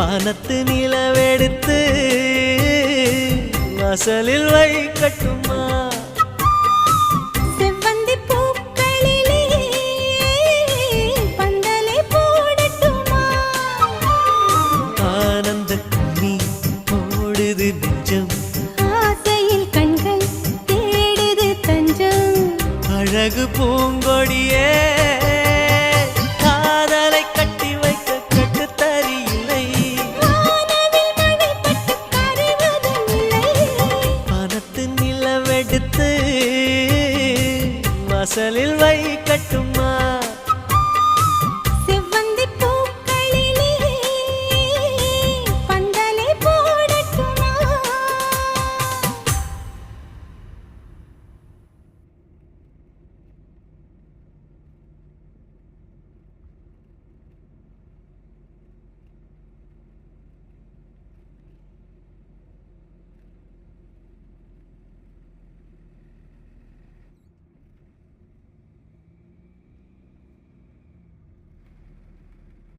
வானத்து நிலவெடுத்து வாசலில் வைக்கட்டுமா செவ்வந்தி பூக்களிலே பந்தலை போடட்டுமா ஆனந்த கண்ணீர் ஓடுது நெஞ்சம் ஆசையில் கண்கள் தேடுது தஞ்சம் அழகு பூங்கொடியே